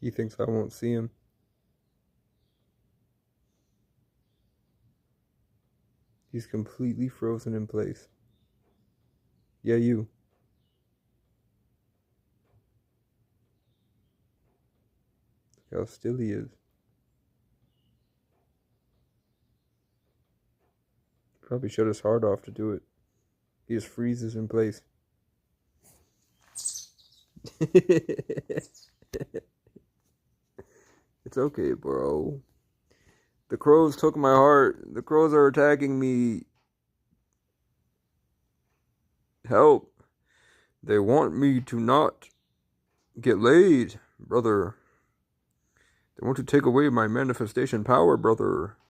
He thinks I won't see him. He's completely frozen in place. Yeah, you. Look how still he is. Probably shut his heart off to do it. He just freezes in place. It's okay, bro. The crows took my heart. The crows are attacking me. Help. They want me to not get laid, brother. They want to take away my manifestation power, brother.